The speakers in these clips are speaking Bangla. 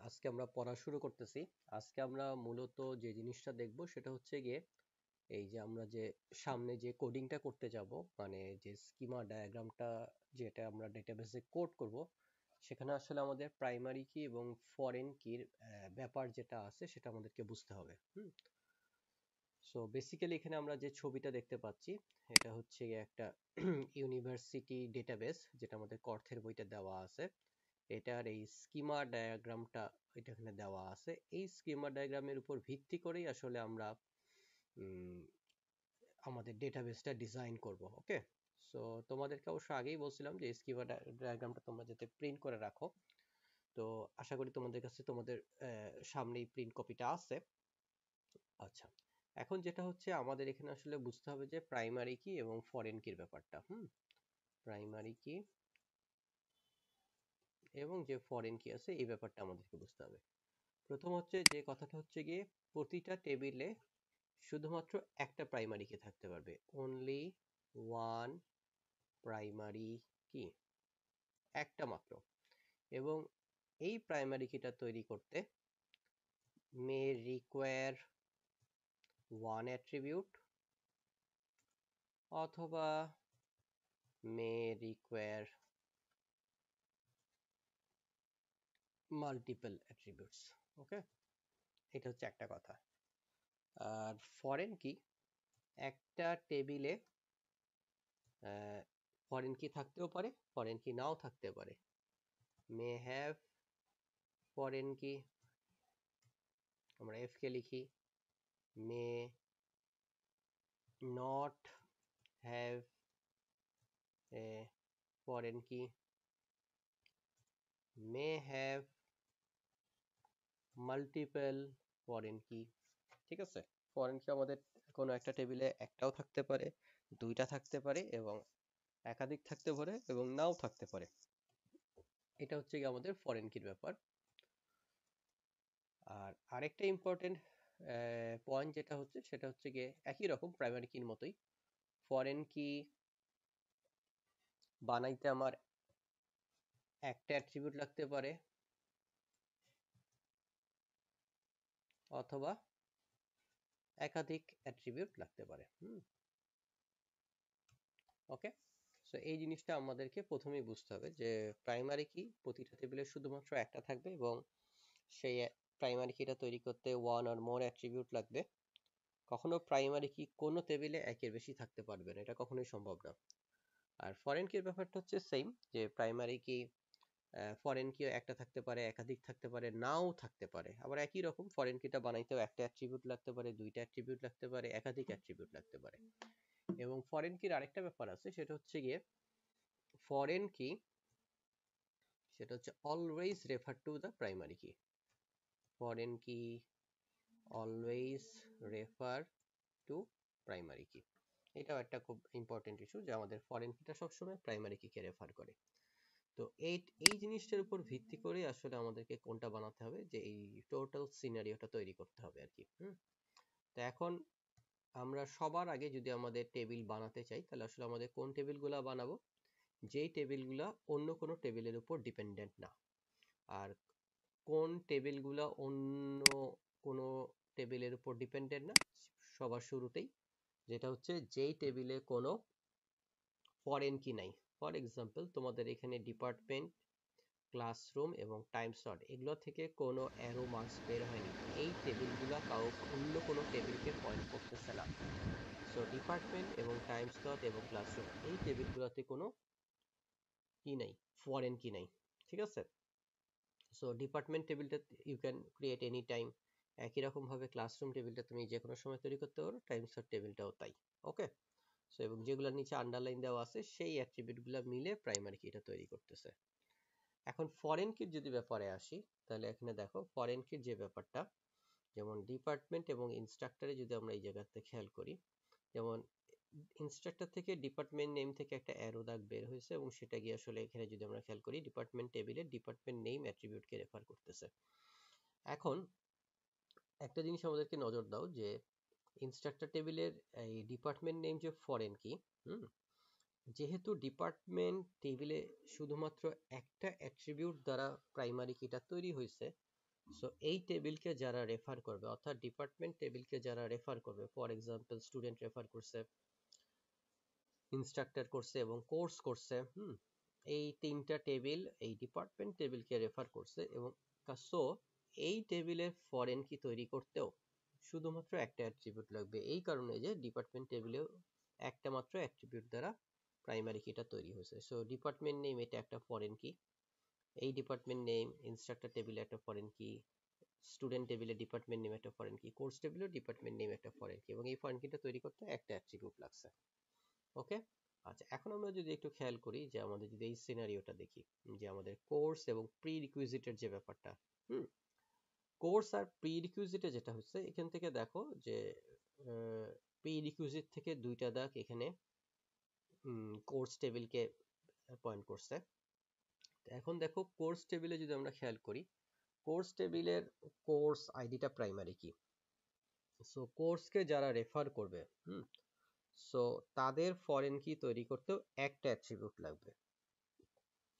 আজকে আমরা পড়া শুরু করতেছি। আজকে আমরা মূলত যে জিনিসটা দেখব সেটা হচ্ছে গিয়ে এই যে আমরা যে সামনে যে কোডিংটা করতে যাব, মানে যে স্কিমা ডায়াগ্রামটা যেটা আমরা ডেটাবেসে কোড করব, সেখানে আসলে আমাদের প্রাইমারি কি এবং ফরেন কির ব্যাপার যেটা আছে সেটা আমাদেরকে বুঝতে হবে। সো বেসিক্যালি এখানে আমরা যে ছবিটা দেখতে পাচ্ছি এটা হচ্ছে গিয়ে একটা ইউনিভার্সিটি ডেটাবেস, যেটা আমাদের কর্থের বইতে দেওয়া আছে। এটার এই স্কিমা ডায়াগ্রামটা এটা এখানে দেওয়া আছে। এই স্কিমা ডায়াগ্রামের উপর ভিত্তি করেই আসলে আমরা উম, আমাদের ডেটাবেসটা ডিজাইন করব। ওকে, সো তোমাদেরকে অবশ্য আগেই বলছিলাম যে স্কিমা ডায়াগ্রামটা তোমরা যাতে প্রিন্ট করে রাখো। তো আশা করি তোমাদের কাছে তোমাদের সামনেই প্রিন্ট কপিটা আছে। আচ্ছা, এখন যেটা হচ্ছে আমাদের এখানে আসলে বুঝতে হবে যে প্রাইমারি কি এবং ফরেন কির ব্যাপারটা। প্রাইমারি কি এবং যে ফরেন কি আছে এই ব্যাপারটা আমাদেরকে বুঝতে হবে। প্রথম হচ্ছে যে কথাটা হচ্ছে গিয়ে প্রতিটা টেবিলে শুধুমাত্র একটা প্রাইমারি কি থাকতে পারবে, অনলি ওয়ান প্রাইমারি কি, একটা মাত্র। এবং এই প্রাইমারি কিটা তৈরি করতে মে রিকোয়ার ওয়ান অ্যাট্রিবিউট অথবা মে রিকোয়ার মাল্টিপল অ্যাট্রিবিউটস। ওকে, এটা হচ্ছে একটা কথা। আর ফরেন কি, একটা টেবিলে ফরেন কি থাকতেও পারে, ফরেন কি নাও থাকতে পারে। মে হ্যাভ ফরেন কি, আমরা এফ কে লিখি, may not have a foreign কি, মে হ্যাভ মাল্টিপল ফরেন কি। ঠিক আছে, ফরেন কি আমাদের কোনো একটা টেবিলে একটাও থাকতে পারে, দুইটা থাকতে পারে এবং একাধিক থাকতে পারে এবং নাও থাকতে পারে। এটা হচ্ছে কি আমাদের ফরেন কির ব্যাপার। আর আরেকটা ইম্পর্টেন্ট পয়েন্ট যেটা হচ্ছে সেটা হচ্ছে গিয়ে একই রকম প্রাইমারি কির মতোই, ফরেন কি বানাইতে আমার একটা অ্যাট্রিবিউট লাগতে পারে অথবা একাধিক অ্যাট্রিবিউট লাগতে পারে। ওকে, সো এই জিনিসটা আমাদেরকে প্রথমেই বুঝতে হবে যে প্রাইমারি কি প্রতিটা টেবিলে শুধুমাত্র একটা থাকবে এবং সেই প্রাইমারি কিটা তৈরি করতে ওয়ান অর মোর অ্যাট্রিবিউট লাগবে। কখনো প্রাইমারি কি কোনো টেবিলে একের বেশি থাকতে পারবে না, এটা কখনোই সম্ভব না। আর ফরেন কির ব্যাপারটা হচ্ছে সেম, যে প্রাইমারি কি ফরেন কিও একটা থাকতে পারে, একাধিক থাকতে পারে, নাও থাকতে পারে। আবার একই রকম ফরেন কিটা বানাইতেও একটা অ্যাট্রিবিউট লাগতে পারে, দুইটা অ্যাট্রিবিউট লাগতে পারে, একাধিক অ্যাট্রিবিউট লাগতে পারে। এবং ফরেন কির আরেকটা ব্যাপার আছে, সেটা হচ্ছে গিয়ে ফরেন কি সেটা হচ্ছে always refer to the primary key. Foreign key always refer to primary key. এটাও একটা খুব ইম্পর্টেন্ট ইস্যু যে আমাদের ফরেন কিটা সবসময় প্রাইমারি কিকে রেফার করে। তো এই এই জিনিসটার উপর ভিত্তি করে আসলে আমাদেরকে কোনটা বানাতে হবে, যে এই টোটাল সিনারিওটা তৈরি করতে হবে আর কি। তো এখন আমরা সবার আগে যদি আমাদের টেবিল বানাতে চাই, তাহলে আসলে আমাদের কোন টেবিলগুলা বানাবো, যেই টেবিলগুলা অন্য কোনো টেবিলের উপর ডিপেন্ডেন্ট না। আর কোন টেবিলগুলা অন্য কোনো টেবিলের উপর ডিপেন্ডেন্ট না, সবার শুরুতেই যেটা হচ্ছে যেই টেবিলে কোনো ফরেন কি নাই। ফর এক্সাম্পল তোমাদের এখানে ডিপার্টমেন্ট, ক্লাসরুম এবং টাইম স্লট এগুলো থেকে কোনো অ্যারো মার্কস বের হয়নি, এই টেবিলগুলো অন্য কোনো টেবিলকে পয়েন্ট করতেছে না। সো ডিপার্টমেন্ট এবং টাইম স্লট এবং ক্লাসরুম এই টেবিলগুলোতে কোনো কি নাই, ফরেন কি নাই। ঠিক আছে, সো ডিপার্টমেন্ট টেবিলটা you can create any time, একই রকম ভাবে ক্লাসরুম টেবিলটা তুমি যে কোনো সময় তৈরি করতে পারো, টাইম স্লট টেবিলটাও তাই। ওকে, সো এবং যেগুলোর নিচে আন্ডারলাইন দেওয়া আছে সেই অ্যাট্রিবিউটগুলো মিলে প্রাইমারি কিটা তৈরি করতেছে। এখন ফরেন কির যদি ব্যাপারে আসি, তাহলে এখানে দেখো ফরেন কির যে ব্যাপারটা, যেমন ডিপার্টমেন্ট এবং ইনস্ট্রাক্টরে যদি আমরা এই জায়গাতে খেয়াল করি, যেমন ইনস্ট্রাক্টর থেকে ডিপার্টমেন্ট নেম থেকে একটা অ্যারো দাগ বের হয়েছে এবং সেটা গিয়ে আসলে এখানে যদি আমরা খেয়াল করি ডিপার্টমেন্ট টেবিলে ডিপার্টমেন্ট নেম অ্যাট্রিবিউটকে রেফার করতেছে। এখন একটা জিনিস আমাদেরকে নজর দাও যে ইনস্ট্রাক্টর টেবিলের এই ডিপার্টমেন্ট নেম যে ফরেন কি, হুম যেহেতু ডিপার্টমেন্ট টেবিলে শুধুমাত্র একটা অ্যাট্রিবিউট দ্বারা প্রাইমারি কিটা তৈরি হয়েছে, সো এই টেবিলকে যারা রেফার করবে, অর্থাৎ ডিপার্টমেন্ট টেবিলকে যারা রেফার করবে, ফর এক্সাম্পল স্টুডেন্ট রেফার করছে, ইনস্ট্রাক্টর করছে এবং কোর্স করছে, এই তিনটা টেবিল এই ডিপার্টমেন্ট টেবিলকে রেফার করছে, এবং সো এই টেবিলের ফরেন কি তৈরি করতেও শুধুমাত্র একটা অ্যাট্রিবিউট লাগবে। এই কারণে যে ডিপার্টমেন্ট টেবিলেও একটা মাত্র অ্যাট্রিবিউট দ্বারা প্রাইমারি কিটা তৈরি হয়েছে। সো ডিপার্টমেন্ট নেম এটা একটা ফরেন কি, এই ডিপার্টমেন্ট নেম ইনস্ট্রাক্টর টেবিলে একটা ফরেন কি, স্টুডেন্ট টেবিলে ডিপার্টমেন্ট নেম একটা ফরেন কি, কোর্স টেবিলে ডিপার্টমেন্ট নেম একটা ফরেন কি, এবং এই ফরেন কিটা তৈরি করতে একটা অ্যাট্রিবিউট লাগছে। ওকে, আচ্ছা এখন আমরা যদি একটু খেয়াল করি যে আমাদের যদি এই সিনারিওটা দেখি, যে আমাদের কোর্স এবং প্রি রিকুইজিটের যে ব্যাপারটা, হুম কোর্স আর প্রি রিকুইজিটে যেটা হচ্ছে, এখান থেকে দেখো যে প্রি রিকুইজিট থেকে দুইটা দাগ এখানে কোর্স টেবিলকে পয়েন্ট করছে। এখন দেখো কোর্স টেবিলে যদি আমরা খেয়াল করি, কোর্স টেবিলের কোর্স আইডিটা প্রাইমারি কি, সো কোর্সকে যারা রেফার করবে, সো তাদের ফরেন কি তৈরি করতেও একটা অ্যাট্রিবিউট লাগবে।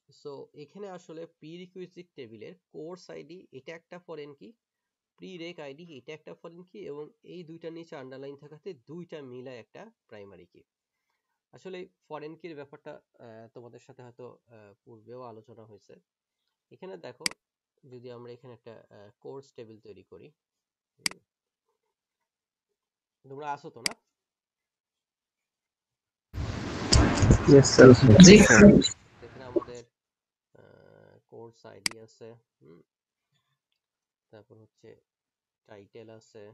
সো এখানে আসলে প্রিরিকুইজিট টেবিলের কোর্স আইডি এটা একটা ফরেন কি, প্রিরেক আইডি এটা একটা ফরেন কি, এবং এই দুইটা নিচে আন্ডারলাইন থাকাতে দুইটা মিলায় একটা প্রাইমারি কি। আসলে ফরেন কির ব্যাপারটা তোমাদের সাথে হয়তো পূর্বেও আলোচনা হয়েছে। এখানে দেখো যদি আমরা এখানে একটা কোর্স টেবিল তৈরি করি, তোমরা আসো তো না? Yes, sir. জি স্যার। এখানে আমাদের কোর্স আইডি আছে, তারপর হচ্ছে টাইটেল আছে,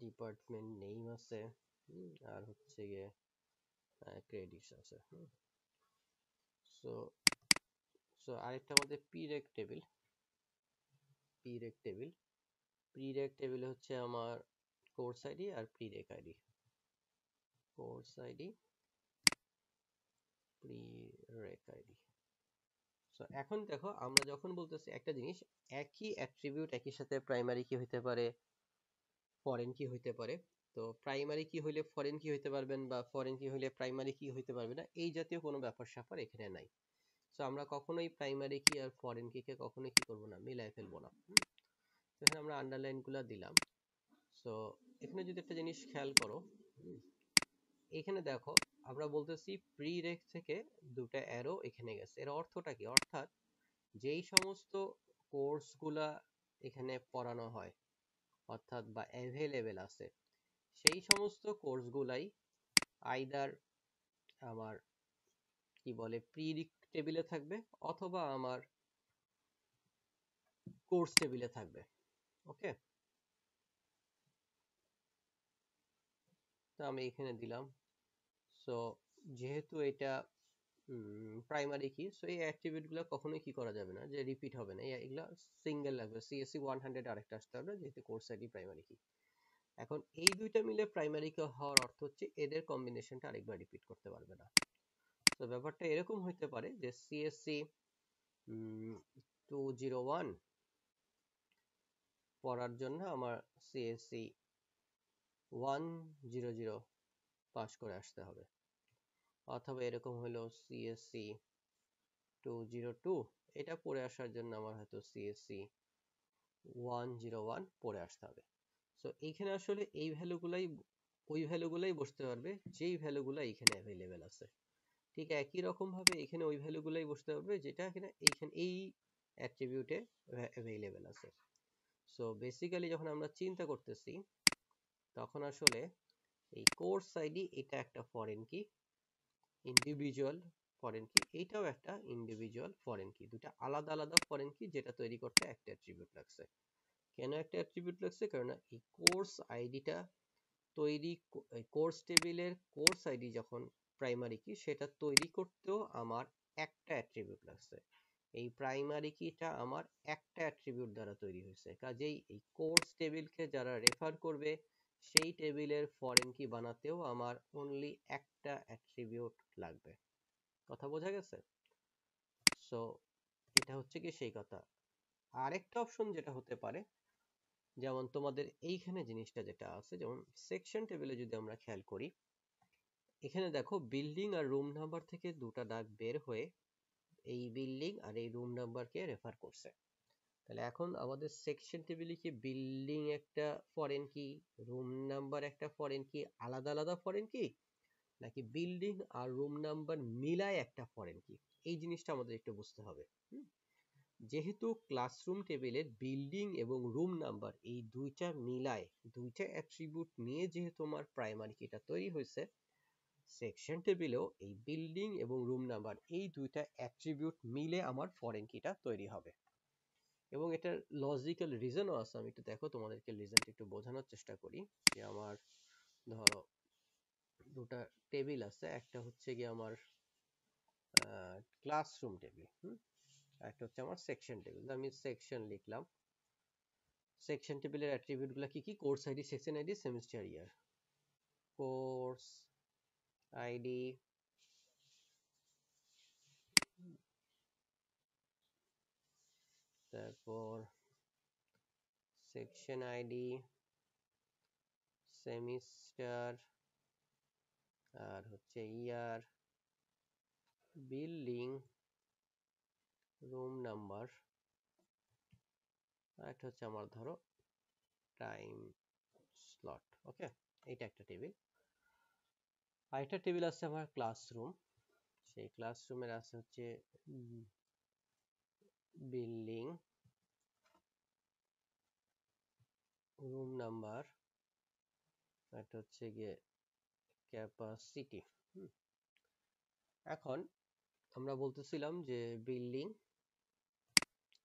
ডিপার্টমেন্ট নেম আছে, আর হচ্ছে গিয়ে ক্রেডিটস আছে। সো সো আরেকটা আমাদের প্রিরেক টেবিল, প্রিরেক টেবিল প্রিরেক টেবিলে হচ্ছে আমার কোর্স আইডি আর prereq ID, course ID prereq ID. So এখন দেখো আমরা যখন বলতেছি একটা জিনিস, একই অ্যাট্রিবিউট একই সাথে প্রাইমারি কি হইতে পারে, ফরেন কি হইতে পারে, তো প্রাইমারি কি হইলে ফরেন কি হইতে পারবেন, বা ফরেন কি হইলে প্রাইমারি কি হইতে পারবে না, এই জাতীয় কোনো ব্যাপার স্যাপার এখানে নাই। সো আমরা কখনোই প্রাইমারি কি আর ফরেন কি কে কখনোই কি করব না, মিলাই ফেলবো না। তো এখানে আমরা আন্ডারলাইন গুলা দিলাম। সো এখানে যদি একটা জিনিস খেয়াল করো, এখানে দেখো আমরা বলতেছি প্রি রেক থেকে দুটা অ্যারো এখানে গেছে, এর অর্থটা কি, অর্থাৎ যেই সমস্ত কোর্সগুলা এখানে পড়ানো হয়, অর্থাৎ বা অ্যাভেলেবেল আছে, সেই সমস্ত কোর্সগুলাই আইদার আমার কি বলে প্রি টেবিলে থাকবে, অথবা আমার কোর্স টেবিলে থাকবে। ওকে, তো আমি এখানে দিলাম। সো যেহেতু এটা প্রাইমারি কি, সো এই অ্যাট্রিবিউট গুলো কখনোই কি করা যাবে না, যে রিপিট হবে না, এগুলা সিঙ্গেল লাগবে, সিএসসি 100 আরেকটা আসতে হবে, যেহেতু কোর্স আইডি প্রাইমারি কি। এখন এই দুইটা মিলে প্রাইমারি কি হওয়ার অর্থ হচ্ছে এদের কম্বিনেশনটা আরেকবার রিপিট করতে পারবে না। তো ব্যাপারটা এরকম হইতে পারে যে সিএসসি 201 পড়ার জন্য আমার সিএসসি 100 পাস করে আসতে হবে, অথবা এরকম হলো সিএসসি 202 এটা পড়ে আসার জন্য আমার হয়তো সিএসসি 101 পড়ে আসতে হবে। সো এইখানে আসলে এই ভ্যালুগুলাই ওই ভ্যালুগুলাই বসতে পারবে যেই ভ্যালুগুলো এখানে অ্যাভেলেবেল আছে। ঠিক একই রকম ভাবে এখানে ওই ভ্যালুগুলাই বসতে পারবে যেটা এখানে এই অ্যাট্রিবিউটে অ্যাভেলেবেল আছে। সো বেসিক্যালি যখন আমরা চিন্তা করতেছি, তখন আসলে এই কোর্স আইডি এটা একটা ফরেন কি, ইন্ডিভিজুয়াল ফরেন কি, এইটাও একটা ইন্ডিভিজুয়াল ফরেন কি, দুটা আলাদা আলাদা ফরেন কি, যেটা তৈরি করতে একটা অ্যাট্রিবিউট লাগছে। কেন একটা অ্যাট্রিবিউট লাগছে, কারণ এই কোর্স আইডিটা তৈরি, কোর্স টেবিলের কোর্স আইডি যখন প্রাইমারি কি, সেটা তৈরি করতেও আমার একটা অ্যাট্রিবিউট লাগছে। এই প্রাইমারি কিটা আমার একটা অ্যাট্রিবিউট দ্বারা তৈরি হয়েছে, কাজেই এই কোর্স টেবিলকে যারা রেফার করবে সেই টেবিলের ফরেন কি বানাতেও আমার অনলি একটা অ্যাট্রিবিউট লাগবে। কথা বোঝা গেছে? সো এটা হচ্ছে কি সেই কথা। আরেকটা অপশন যেটা হতে পারে, যেমন তোমাদের এইখানে জিনিসটা যেটা আছে, যেমন সেকশন টেবিলে যদি আমরা খেয়াল করি, এখানে দেখো বিল্ডিং আর রুম নাম্বার থেকে দুটা দাগ বের হয়ে এই বিল্ডিং আর এই রুম নাম্বারকে রেফার করছে। তাহলে এখন আমাদের সেকশন টেবিলে কি বিল্ডিং একটা ফরেন কি, রুম নাম্বার একটা ফরেন কি, আলাদা আলাদা ফরেন কি, নাকি বিল্ডিং আর রুম নাম্বার মিলায় একটা ফরেন কি? এই জিনিসটা আমাদের একটু বুঝতে হবে। যেহেতু ক্লাসরুম টেবিলের বিল্ডিং এবং রুম নাম্বার এই দুইটা মিলায়, দুইটা অ্যাট্রিবিউট নিয়ে যেহেতু আমার প্রাইমারি কিটা তৈরি হয়েছে, সেকশন টেবিলেও এই বিল্ডিং এবং রুম নাম্বার এই দুইটা অ্যাট্রিবিউট মিলে আমার ফরেন কিটা তৈরি হবে। এবং এটার লজিক্যাল রিজনও আছে, আমি একটু দেখো তোমাদেরকে রিজনটা একটু বোঝানোর চেষ্টা করি। যে আমার ধরো দুটা টেবিল আছে, একটা হচ্ছে গিয়ে আমার ক্লাসরুম টেবিল, একটা হচ্ছে আমার সেকশন টেবিল। আমি সেকশন লিখলাম। সেকশন টেবিলের অ্যাট্রিবিউট গুলো কি কি? Course ID, section ID, semester year. Course ID, তারপর সেকশন আইডি, সেমিস্টার, আর হচ্ছে ইয়ার, বিল্ডিং, রুম নাম্বার, আর একটা হচ্ছে আমার ধরো টাইম স্লট। ওকে, এটা একটা টেবিল। আরেকটা টেবিল আছে আমার ক্লাসরুম। সেই ক্লাসরুমের আছে হচ্ছে বিল্ডিং, রুম নাম্বার, একটা হচ্ছে গিয়ে ক্যাপাসিটি। এখন আমরা বলতেছিলাম যে বিল্ডিং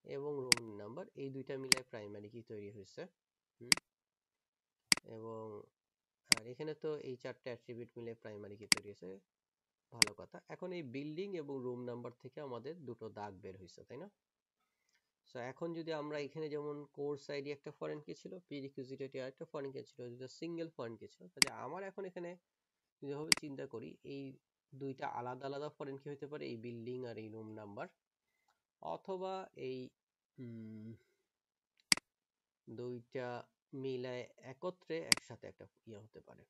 এবং রুম নাম্বার এই দুইটা মিলে প্রাইমারি কি তৈরি হয়েছে। এবং আর এখানে তো এই চারটে অ্যাট্রিবিউট মিলে প্রাইমারি কি তৈরি হয়েছে, ভালো কথা। এখন এই বিল্ডিং এবং রুম নাম্বার থেকে আমাদের দুটো দাগ বের হয়েছে, তাই না? সো এখন যদি আমরা এখানে যেমন কোর্স আইডি একটা ফরেন কি ছিল, প্রিরিকুইজিট আইডি আরেকটা ফরেন কি ছিল, দুটো সিঙ্গেল ফরেন কি ছিল, তাহলে আমার এখন এখানে যেভাবে চিন্তা করি, এই দুইটা আলাদা আলাদা ফরেন কি হতে পারে, এই বিল্ডিং আর এই রুম নাম্বার, অথবা এই দুইটা মিলায় একত্রে একসাথে একটা ইয়ে হতে পারে।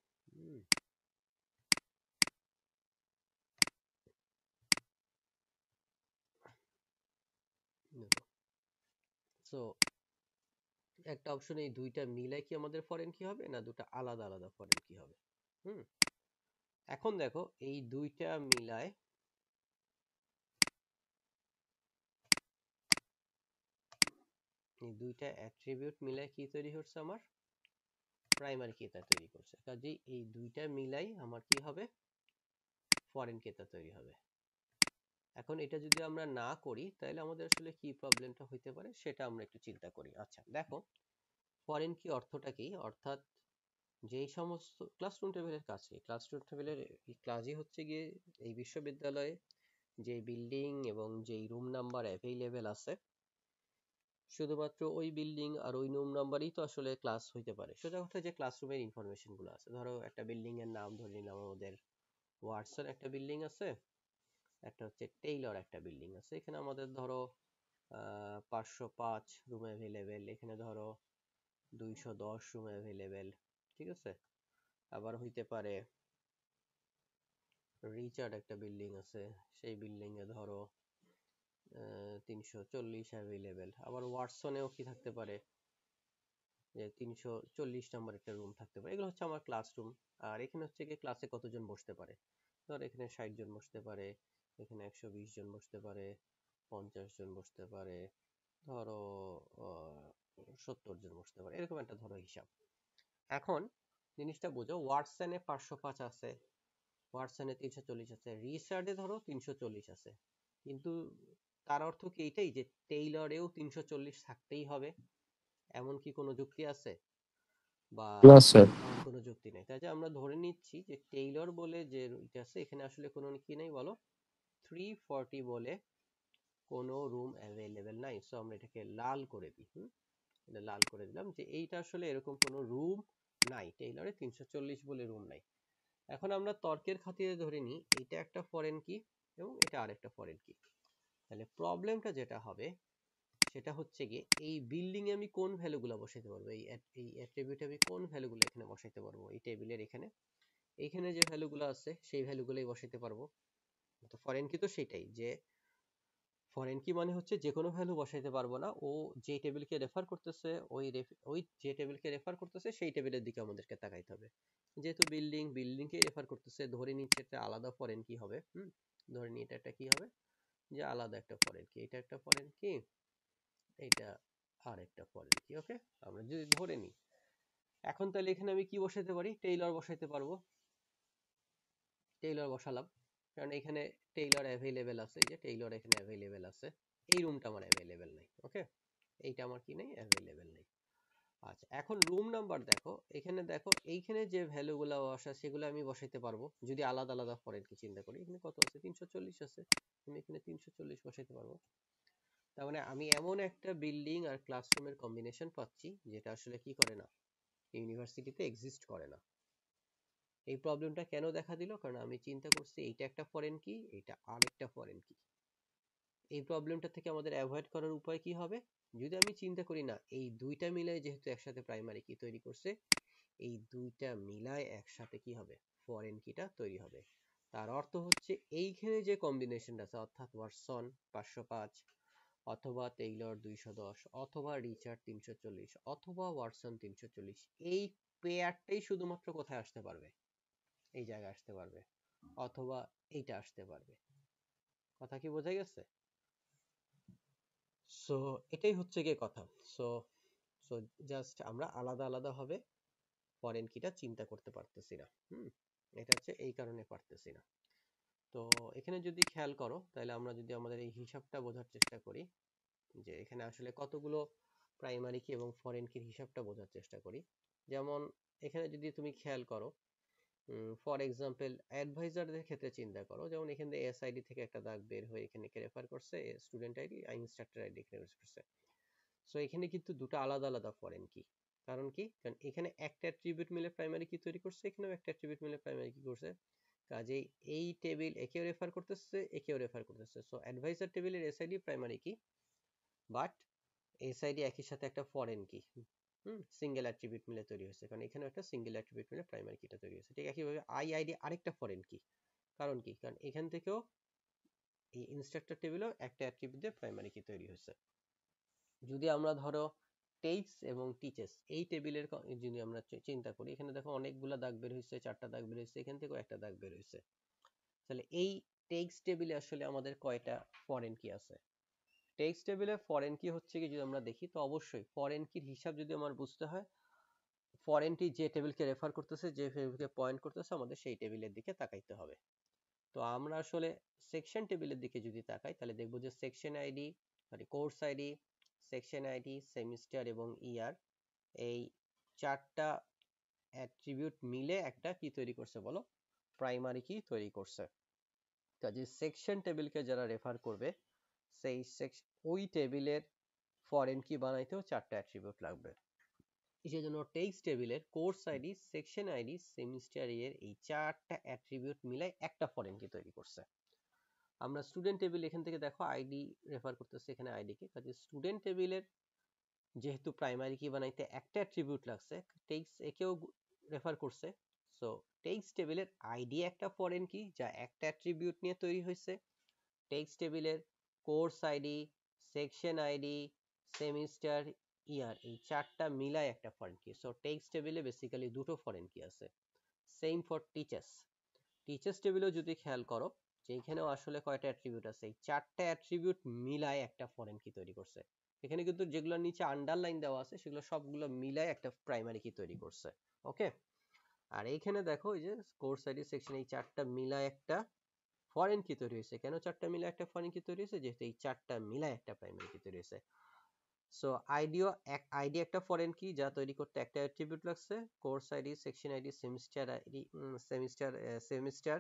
সো একটা অপশন, এই দুইটা মিলায় কি আমাদের ফরেন কি হবে, না দুটো আলাদা আলাদা ফরেন কি হবে। এখন দেখো এই দুইটা মিলায়, এই দুইটা অ্যাট্রিবিউট মিলায় কি তৈরি হচ্ছে, আমার প্রাইমারি কিটা তৈরি করছে। কাজেই এই দুইটা মিলাই আমার কি হবে, ফরেন কিটা তৈরি হবে। এখন এটা যদি আমরা না করি তাহলে আমাদের আসলে কি প্রবলেমটা হইতে পারে সেটা আমরা একটু চিন্তা করি। আচ্ছা দেখো, ফরেন কি অর্থটা কি? অর্থাৎ যেই সমস্ত ক্লাসরুম টেবিলের কাছে, ক্লাসরুম টেবিলের ক্লাসই হচ্ছে গিয়ে এই বিশ্ববিদ্যালয়ে যে বিল্ডিং এবং যেই রুম নাম্বার অ্যাভেইলেবল আছে, শুধুমাত্র ওই বিল্ডিং আর ওই রুম নাম্বারই তো আসলে ক্লাস হইতে পারে। সোজা কথা, যে ক্লাসরুমের ইনফরমেশন গুলো আছে, ধরো একটা বিল্ডিং এর নাম ধরে নিলাম আমাদের ওয়াটসন একটা বিল্ডিং আছে, একটা হচ্ছে টেইলর একটা বিল্ডিং আছে। এখানে আমাদের ধরো 505 রুম অ্যাভেলেবেল, এখানে ধরো 210 রুম অ্যাভেলেবেল, ঠিক আছে। আবার হইতে পারে রিচার্ড একটা বিল্ডিং আছে, সেই বিল্ডিং এ ধরো 340 অ্যাভেলেবেল। আবার ওয়াটসনেও কি থাকতে পারে, যে 340 নাম্বার একটা রুম থাকতে পারে। এগুলো হচ্ছে আমার ক্লাসরুম। আর এখানে হচ্ছে কি ক্লাসে কতজন বসতে পারে, ধর এখানে 60 জন বসতে পারে, এখানে 120 জন বসতে পারে, 50 জন বসতে পারে, ধরো 70 জন বসতে পারে, এরকম একটা ধরো হিসাব। এখন জিনিসটা বুঝো, ওয়াটসনে 505 আছে, ওয়াটসনে 340 আছে, রিচার্ডে ধরো 340 আছে, কিন্তু তার অর্থ কি এইটাই যে টেইলরেও 340 থাকতেই হবে, এমন কি কোনো যুক্তি আছে? বা না স্যার। এমন কোনো যুক্তি নেই। তাই যে আমরা ধরে নিচ্ছি যে টেইলর বলে যে এটা আছে, এখানে আসলে কোনো কি নেই বলো, 340 বলে কোনো রুম অ্যাভেলেবেল নাই। সো আমরা এটাকে লাল করে দিই। এটা লাল করে দিলাম যে এইটা আসলে এরকম কোনো রুম নাই, টেইলরে 340 বলে রুম নাই। এখন আমরা তর্কের খাতিরে ধরে নিই এটা একটা ফরেন কি এবং এটা আরেকটা ফরেন কি। তাহলে প্রবলেমটা যেটা হবে সেটা হচ্ছে গিয়ে এই বিল্ডিং এ আমি কোন ভ্যালুগুলো বসাইতে পারবো, এই অ্যাট্রিবিউটে আমি কোন ভ্যালুগুলো এখানে বসাইতে পারবো এই টেবিলের এখানে, এইখানে যে ভ্যালুগুলো আছে সেই ভ্যালুগুলোই বসাইতে পারবো। তো ফরেন কি তো সেটাই, যে ফরেন কি মানে হচ্ছে যে কোনো ভ্যালু বসাইতে পারবো না, ও যে টেবিলকে রেফার করতেছে ওই যে টেবিলকে রেফার করতেছে সেই টেবিলের দিকে আমাদেরকে তাকাইতে হবে। যেহেতু বিল্ডিংকে রেফার করতেছে, ধরে নিচ্ছে একটা আলাদা ফরেন কি হবে, ধরে নিই এটা একটা কি হবে, যে আলাদা একটা ফরেন কি, এটা একটা ফরেন কি, এটা আর একটা ফরেন কি। ওকে, আমরা যদি ধরে নিই, এখন তাহলে এখানে আমি কি বসাইতে পারি, টেইলর বসাইতে পারবো। টেইলর বসালাম, কারণ এখানে টেইলর অ্যাভেলেবেল আছে, এই যে টেইলর এখানে অ্যাভেলেবেল আছে। এই রুমটা আমার অ্যাভেলেবেল নাই। ওকে, এইটা আমার কি নেই, অ্যাভেলেবেল নেই। আচ্ছা, এখন রুম নাম্বার দেখো, এখানে দেখো এইখানে যে ভ্যালুগুলো আসা সেগুলো আমি বসাইতে পারবো যদি আলাদা আলাদা ফরেন কি চিন্তা করি। এখানে কত আছে, 340 আছে, আমি এখানে 340 বসাইতে পারবো। তার মানে আমি এমন একটা বিল্ডিং আর ক্লাসরুমের কম্বিনেশন পাচ্ছি যেটা আসলে কি করে না, ইউনিভার্সিটিতে এক্সিস্ট করে না। এই প্রবলেমটা কেন দেখা দিল, কারণ আমি চিন্তা করছি এইটা একটা ফরেন কি, এইটা আরেকটা ফরেন কি। এই প্রবলেমটা থেকে আমাদের অ্যাভয়েড করার উপায় কি হবে, যদি আমি চিন্তা করি না এই দুইটা মিলাই যেহেতু একসাথে প্রাইমারি কি তৈরি করছে, এই দুইটা মিলায় একসাথে কি হবে, ফরেন কিটা তৈরি হবে। তার অর্থ হচ্ছে এইখানে যে কম্বিনেশনটা আছে, অর্থাৎ ওয়াটসন 505 অথবা টেইলর 210 অথবা রিচার্ড 340 অথবা ওয়াটসন 340, এই পেয়ারটাই শুধুমাত্র কোথায় আসতে পারবে, এই জায়গায় আসতে পারবে, অথবা এইটা আসতে পারবে। কথা কি বোঝা গেছে? সো এটাই হচ্ছে গিয়ে কথা। সো সো জাস্ট আমরা আলাদা আলাদা ভাবে ফরেন কিটা চিন্তা করতে পারতেছি না। এটা হচ্ছে এই কারণে পারতেছি না। তো এখানে যদি খেয়াল করো, তাহলে আমরা যদি আমাদের এই হিসাবটা বোঝার চেষ্টা করি, যে এখানে আসলে কতগুলো প্রাইমারি কি এবং ফরেন কির হিসাবটা বোঝার চেষ্টা করি। যেমন এখানে যদি তুমি খেয়াল করো, ফর এক্সাম্পল অ্যাডভাইজারদের ক্ষেত্রে চিন্তা করো, যেমন এখানে এসআইডি থেকে একটা দাগ বের হয়ে এখানে কে রেফার করছে, স্টুডেন্ট আইডি ইনস্ট্রাক্টর আইডি এখানে রেফার করছে। সো এখানে কিন্তু দুটো আলাদা আলাদা ফরেন কি। কারণ কি, কারণ এখানে একটা অ্যাট্রিবিউট মিলে প্রাইমারি কি তৈরি করছে, এখানেও একটা অ্যাট্রিবিউট মিলে প্রাইমারি কি করছে। কাজেই এই টেবিল একেও রেফার করতেছে, একেও রেফার করতেছে। সো অ্যাডভাইজার টেবিলের এসআইডি প্রাইমারি কি, বাট এসআইডি একই সাথে একটা ফরেন কি, সিঙ্গেল অ্যাট্রিবিউট মিলে তৈরি হয়েছে, কারণ এখানেও একটা সিঙ্গেল অ্যাট্রিবিউট মিলে প্রাইমারি কিটা তৈরি হয়েছে। ঠিক একইভাবে আইআইডি আরেকটা ফরেন কি। কারণ কি, কারণ এখান থেকেও এই ইনস্ট্রাক্টর টেবিলেও একটা অ্যাট্রিবিউট দিয়ে প্রাইমারি কি তৈরি হয়েছে। যদি আমরা ধরো টেক্স এবং টিচেস এই টেবিলের যদি আমরা চিন্তা করি, এখানে দেখো অনেকগুলা দাগ বের হয়েছে, 4টা দাগ বের হয়েছে, এখান থেকেও একটা দাগ বের হয়েছে। তাহলে এই টেক্স টেবিলে আসলে আমাদের কয়টা ফরেন কি আছে? টেক্স টেবিলে ফরেন কি হচ্ছে কি, যদি আমরা দেখি তো অবশ্যই ফরেন কির হিসাব যদি আমার বুঝতে হয়, ফরেন কি যে টেবিলকে রেফার করতেছে, যে টেবিলকে পয়েন্ট করতেছে, আমাদের সেই টেবিলের দিকে তাকাইতে হবে। তো আমরা আসলে সেকশন টেবিলের দিকে যদি তাকাই, তাহলে দেখবো যে section ID, sorry course ID, section ID, semester এবং ইয়ার, এই চারটা অ্যাট্রিবিউট মিলে একটা কি তৈরি করছে বলো, প্রাইমারি কি তৈরি করছে। কাজে সেকশন টেবিলকে যারা রেফার করবে, সেই ওই টেবিলের ফরেন কি বানাইতেও চারটা অ্যাট্রিবিউট লাগবে। সেই জন্য টেক্সট টেবিলের course ID, section ID, semester এর এই চারটা অ্যাট্রিবিউট মিলাই একটা ফরেন কি তৈরি করছে। আমরা স্টুডেন্ট টেবিল এখান থেকে দেখো আইডি রেফার করতেছে এখানে আইডি কে, কাজে স্টুডেন্ট টেবিলের যেহেতু প্রাইমারি কি বানাইতে একটা অ্যাট্রিবিউট লাগছে, টেক্সট একেও রেফার করছে। সো টেক্সট টেবিলের আইডি একটা ফরেন কি যা একটা অ্যাট্রিবিউট নিয়ে তৈরি হয়েছে। টেক্সট টেবিলের course ID, section ID, semester, year, এই চারটা মিলাই একটা ফরেন কি। সো টেক্সট টেবিলে বেসিক্যালি দুটো ফরেন কি আছে। Same for teachers. টিচার্স টেবিলেও যদি খেয়াল করো, যে এখানেও আসলে কয়টা অ্যাট্রিবিউট আছে, এই চারটা অ্যাট্রিবিউট মিলাই একটা ফরেন কি তৈরি করছে। এখানে কিন্তু যেগুলো নিচে আন্ডারলাইন দেওয়া আছে সেগুলো সবগুলো মিলাই একটা প্রাইমারি কি তৈরি করছে। ওকে, আর এইখানে দেখো এই যে কোর্স আইডি, সেকশন, এই চারটা মিলাই একটা ফরেন কি তৈরি হয়েছে। কেন চারটা মিলে একটা ফরেন কি তৈরি হয়েছে, যেহেতু এই চারটা মিলায় একটা প্রাইমারি কি তৈরি হয়েছে। সো আইডি একটা ফরেন কি যা তৈরি করতে একটা অ্যাট্রিবিউট লাগছে, course ID, section ID, semester ID, semester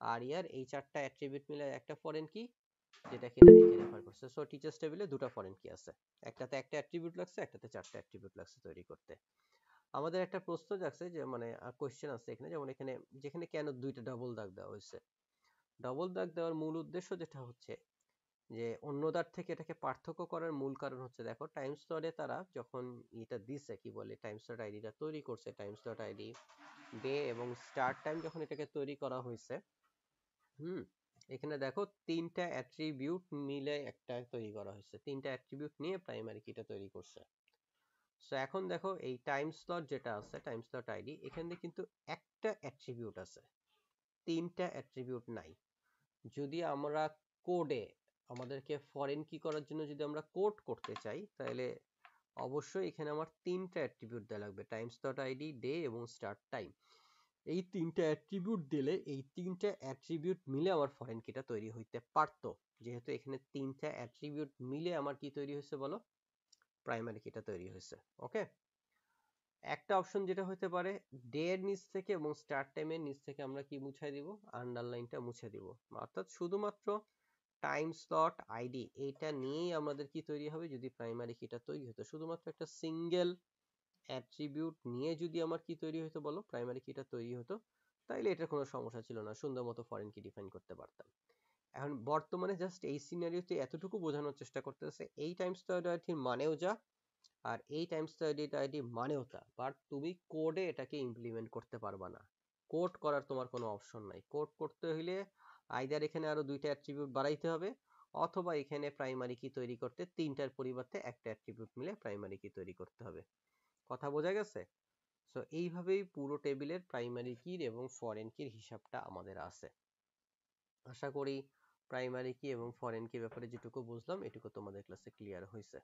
আর ইয়ার, এই চারটা অ্যাট্রিবিউট মিলে একটা ফরেন কি যেটা কিনা একে রেফার করছে। সো টিচার্স টেবিলে দুটো ফরেন কি আছে, একটাতে একটা অ্যাট্রিবিউট লাগছে, একটাতে চারটা অ্যাট্রিবিউট লাগছে তৈরি করতে। আমাদের একটা প্রশ্ন যাচ্ছে, যে মানে কোশ্চেন আছে এখানে, যেমন এখানে যেখানে কেন দুইটা ডাবল দাগ দেওয়া হয়েছে। ডাবল দাগ দেওয়ার মূল উদ্দেশ্য যেটা হচ্ছে, যে অন্যদার থেকে এটাকে পার্থক্য করার মূল কারণ হচ্ছে দেখো টাইম স্লটে তারা যখন এটা দিছে কি বলে টাইম স্লট আইডিটা তৈরি করছে, টাইম স্লট আইডি ডে এবং স্টার্ট টাইম যখন এটাকে তৈরি করা হয়েছে, এখানে দেখো তিনটা অ্যাট্রিবিউট মিলে একটা তৈরি করা হয়েছে, তিনটা অ্যাট্রিবিউট নিয়ে প্রাইমারি কিটা তৈরি করছে। সো এখন দেখো এই টাইম স্লট যেটা আছে, টাইম স্লট আইডি, এখানে কিন্তু একটা অ্যাট্রিবিউট আছে, তিনটা অ্যাট্রিবিউট নাই। যদি আমরা কোডে আমাদেরকে ফরেন কি করার জন্য যদি আমরা কোড করতে চাই, তাহলে অবশ্যই এখানে আমার তিনটা অ্যাট্রিবিউট দেওয়া লাগবে, টাইম স্লট আইডি, ডে এবং স্টার্ট টাইম। এই তিনটা অ্যাট্রিবিউট দিলে এই তিনটা অ্যাট্রিবিউট মিলে আমার ফরেন কিটা তৈরি হইতে পারতো। যেহেতু এখানে তিনটা অ্যাট্রিবিউট মিলে আমার কি তৈরি হয়েছে বলো, প্রাইমারি কিটা তৈরি হয়েছে। ওকে, একটা অপশন যেটা হতে পারে ডে এর নিচ থেকে এবং স্টার্ট টাইমের নিচ থেকে আমরা কি মুছে দিব, আন্ডারলাইনটা মুছে দিব, অর্থাৎ শুধুমাত্র টাইম স্লট আইডি এইটা নিয়েই আমাদের কি তৈরি হবে, যদি প্রাইমারি কিটা তৈরি হতো শুধুমাত্র একটা সিঙ্গেল অ্যাট্রিবিউট নিয়ে যদি আমার কি তৈরি হতো বলো, প্রাইমারি কিটা তৈরি হতো, তাইলে এটার কোনো সমস্যা ছিল না, সুন্দর মতো ফরেন কি ডিফাইন করতে পারতাম। এখন বর্তমানে জাস্ট এই সিনারিওতে এতটুকু বোঝানোর চেষ্টা করতেছে এই টাইম স্লট আইডির মানেও যা আর এই টাইম স্লট আইডি মানেও তা, বাট তুমি কোডে এটাকে ইমপ্লিমেন্ট করতে পারবা না। কোড করার তোমার কোনো অপশন নাই। কোড করতে হইলে আইদার এখানে আরো দুইটা অ্যাট্রিবিউট বাড়াইতে হবে, অথবা এখানে প্রাইমারি কি তৈরি করতে তিনটার পরিবর্তে একটা অ্যাট্রিবিউট মিলে প্রাইমারি কি তৈরি করতে হবে। কথা বোঝা গেছে? সো এইভাবেই পুরো টেবিলের প্রাইমারি কির এবং ফরেন কির হিসাবটা আমাদের আছে। আশা করি প্রাইমারি কি এবং ফরেন কি ব্যাপারে যেটুকু বুঝলাম এটুকু তোমাদের ক্লাসে ক্লিয়ার হয়েছে।